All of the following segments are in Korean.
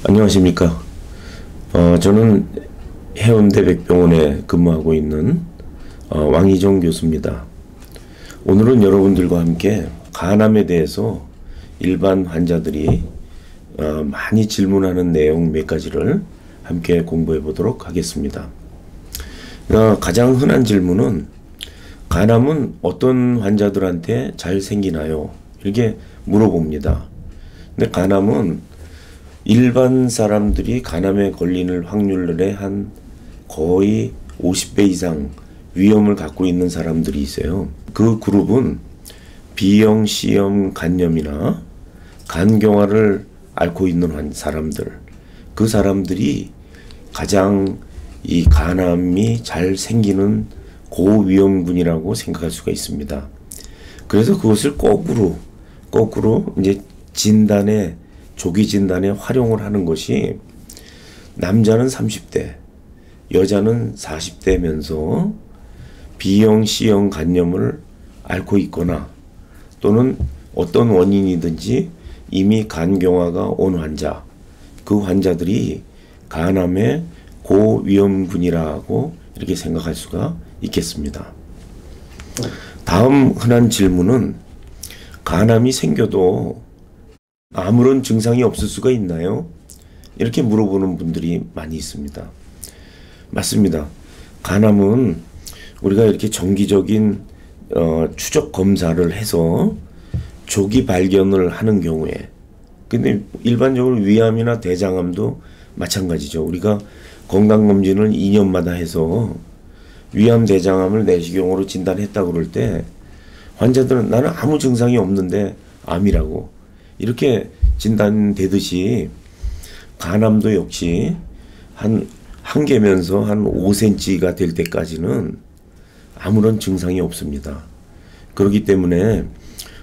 안녕하십니까. 저는 해운대 백병원에 근무하고 있는 왕희정 교수입니다. 오늘은 여러분들과 함께 간암에 대해서 일반 환자들이 많이 질문하는 내용 몇 가지를 함께 공부해 보도록 하겠습니다. 가장 흔한 질문은 간암은 어떤 환자들한테 잘 생기나요? 이렇게 물어봅니다. 근데 간암은 일반 사람들이 간암에 걸리는 확률의 한 거의 50배 이상 위험을 갖고 있는 사람들이 있어요. 그 그룹은 B형, C형 간염이나 간경화를 앓고 있는 사람들, 그 사람들이 가장 이 간암이 잘 생기는 고위험군이라고 생각할 수가 있습니다. 그래서 그것을 거꾸로 이제 조기 진단에 활용을 하는 것이, 남자는 30대, 여자는 40대면서 B형, C형 간염을 앓고 있거나 또는 어떤 원인이든지 이미 간경화가 온 환자, 그 환자들이 간암의 고위험군이라고 이렇게 생각할 수가 있겠습니다. 다음 흔한 질문은 간암이 생겨도 아무런 증상이 없을 수가 있나요? 이렇게 물어보는 분들이 많이 있습니다. 맞습니다. 간암은 우리가 이렇게 정기적인 추적 검사를 해서 조기 발견을 하는 경우에, 근데 일반적으로 위암이나 대장암도 마찬가지죠. 우리가 건강검진을 2년마다 해서 위암, 대장암을 내시경으로 진단했다고 그럴 때 환자들은 나는 아무 증상이 없는데 암이라고 이렇게 진단되듯이, 간암도 역시 한 개면서 한 5cm가 될 때까지는 아무런 증상이 없습니다. 그렇기 때문에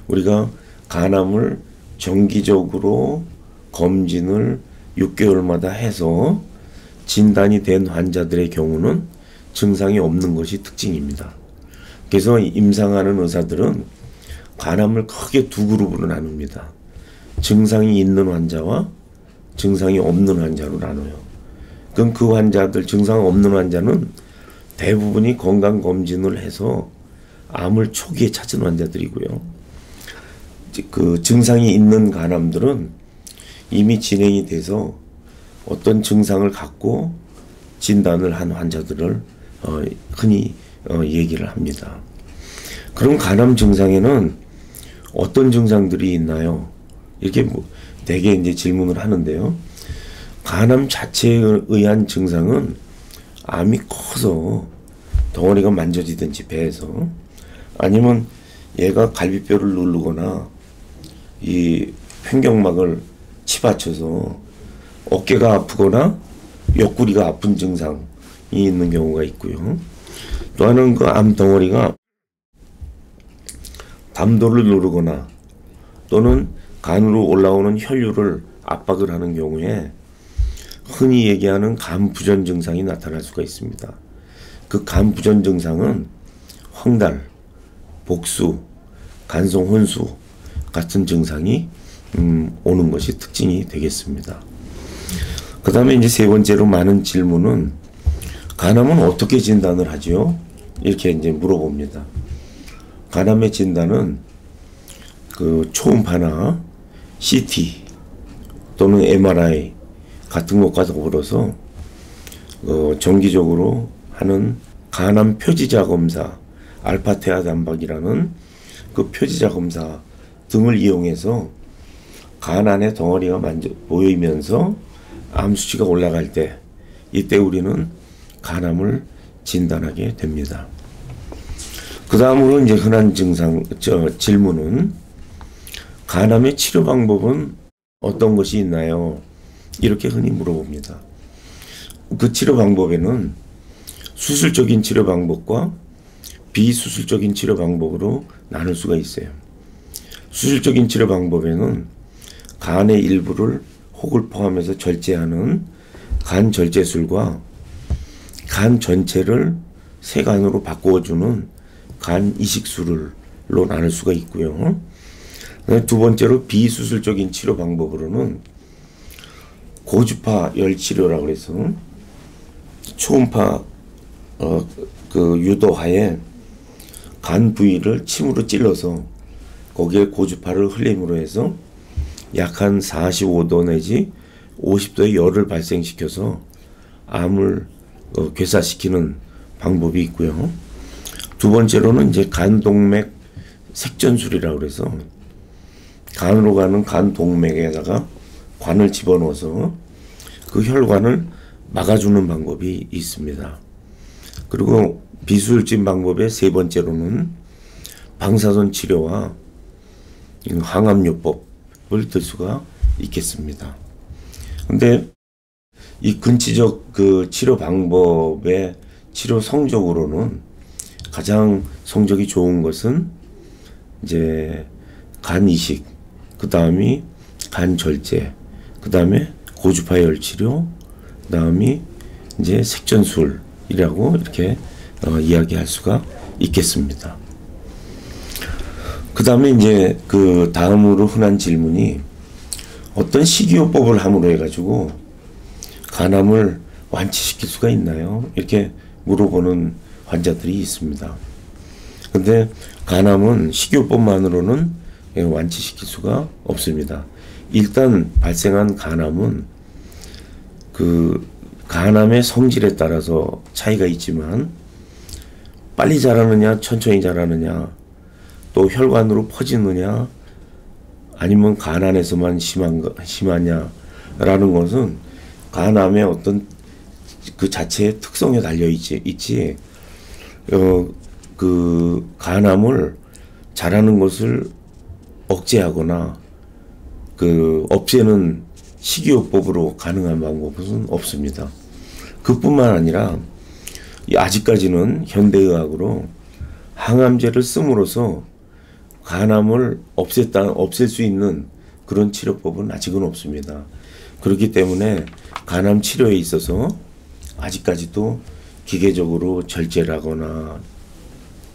우리가 간암을 정기적으로 검진을 6개월마다 해서 진단이 된 환자들의 경우는 증상이 없는 것이 특징입니다. 그래서 임상하는 의사들은 간암을 크게 두 그룹으로 나눕니다. 증상이 있는 환자와 증상이 없는 환자로 나눠요. 그럼 그 환자들, 증상 없는 환자는 대부분이 건강검진을 해서 암을 초기에 찾은 환자들이고요. 그 증상이 있는 간암들은 이미 진행이 돼서 어떤 증상을 갖고 진단을 한 환자들을 흔히 얘기를 합니다. 그럼 간암 증상에는 어떤 증상들이 있나요? 이렇게 대개 이제 질문을 하는데요. 간암 자체에 의한 증상은 암이 커서 덩어리가 만져지든지 배에서, 아니면 얘가 갈비뼈를 누르거나 이 횡격막을 치받쳐서 어깨가 아프거나 옆구리가 아픈 증상이 있는 경우가 있고요. 또 하나는 그 암 덩어리가 담도를 누르거나 또는 간으로 올라오는 혈류를 압박을 하는 경우에 흔히 얘기하는 간부전 증상이 나타날 수가 있습니다. 그 간부전 증상은 황달, 복수, 간성 혼수 같은 증상이 오는 것이 특징이 되겠습니다. 그 다음에 이제 세 번째로 많은 질문은 간암은 어떻게 진단을 하죠? 이렇게 이제 물어봅니다. 간암의 진단은 그 초음파나 CT 또는 MRI 같은 것과 더불어서 정기적으로 하는 간암 표지자 검사, 알파테아 단박이라는 그 표지자 검사 등을 이용해서 간 안에 덩어리가 보이면서 암 수치가 올라갈 때, 이때 우리는 간암을 진단하게 됩니다. 그 다음으로 이제 흔한 질문은 간암의 치료 방법은 어떤 것이 있나요? 이렇게 흔히 물어봅니다. 그 치료 방법에는 수술적인 치료 방법과 비수술적인 치료 방법으로 나눌 수가 있어요. 수술적인 치료 방법에는 간의 일부를 혹을 포함해서 절제하는 간 절제술과 간 전체를 세간으로 바꾸어주는 간 이식술로 나눌 수가 있고요. 두 번째로 비수술적인 치료 방법으로는 고주파 열 치료라고 그래서 초음파 그 유도하에 간 부위를 침으로 찔러서 거기에 고주파를 흘림으로 해서 약 한 45도 내지 50도의 열을 발생시켜서 암을 괴사시키는 방법이 있고요. 두 번째로는 이제 간동맥 색전술이라고 그래서 간으로 가는 간동맥에다가 관을 집어넣어서 그 혈관을 막아주는 방법이 있습니다. 그리고 비수혈진 방법의 세 번째로는 방사선 치료와 항암요법을 들 수가 있겠습니다. 근데 이 근치적 그 치료 방법의 치료 성적으로는 가장 성적이 좋은 것은 이제 간 이식, 그 다음이 간 절제, 그 다음에 고주파 열 치료, 그 다음이 이제 색전술이라고 이렇게 이야기할 수가 있겠습니다. 그 다음에 이제 그 다음으로 흔한 질문이 어떤 식이요법을 함으로 해가지고 간암을 완치시킬 수가 있나요? 이렇게 물어보는 환자들이 있습니다. 근데 간암은 식이요법만으로는 완치시킬 수가 없습니다. 일단 발생한 간암은 그 간암의 성질에 따라서 차이가 있지만 빨리 자라느냐 천천히 자라느냐 또 혈관으로 퍼지느냐 아니면 간 안에서만 심하냐라는 것은 간암의 어떤 그 자체의 특성에 달려 있지 그 간암을 자라는 것을 억제하거나 그 없애는 식이요법으로 가능한 방법은 없습니다. 그뿐만 아니라 아직까지는 현대의학으로 항암제를 씀으로써 간암을 없앨 수 있는 그런 치료법은 아직은 없습니다. 그렇기 때문에 간암 치료에 있어서 아직까지도 기계적으로 절제를 하거나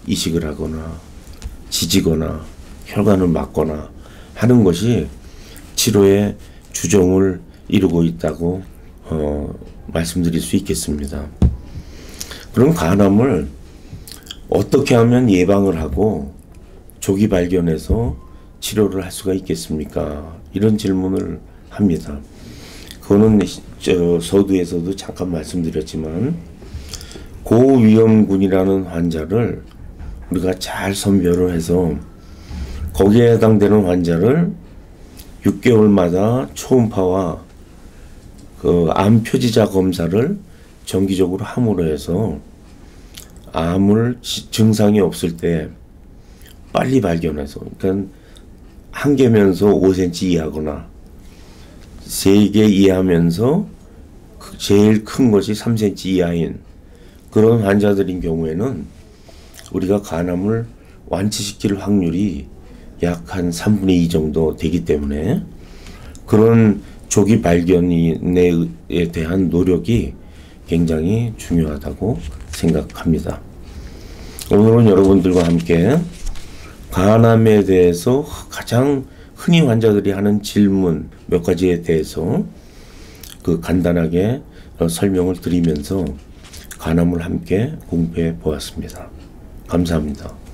이식을 하거나 지지거나 혈관을 막거나 하는 것이 치료의 주종을 이루고 있다고 말씀드릴 수 있겠습니다. 그럼 간암을 어떻게 하면 예방을 하고 조기 발견해서 치료를 할 수가 있겠습니까? 이런 질문을 합니다. 그거는 서두에서도 잠깐 말씀드렸지만 고위험군이라는 환자를 우리가 잘 선별을 해서 거기에 해당되는 환자를 6개월마다 초음파와 그 암 표지자 검사를 정기적으로 함으로 해서 암을 증상이 없을 때 빨리 발견해서 그러니까 1개면서 5cm 이하거나 3개 이하면서 제일 큰 것이 3cm 이하인 그런 환자들인 경우에는 우리가 간암을 완치시킬 확률이 약 한 3분의 2 정도 되기 때문에 그런 조기 발견에 대한 노력이 굉장히 중요하다고 생각합니다. 오늘은 여러분들과 함께 간암에 대해서 가장 흔히 환자들이 하는 질문 몇 가지에 대해서 그 간단하게 설명을 드리면서 간암을 함께 공부해 보았습니다. 감사합니다.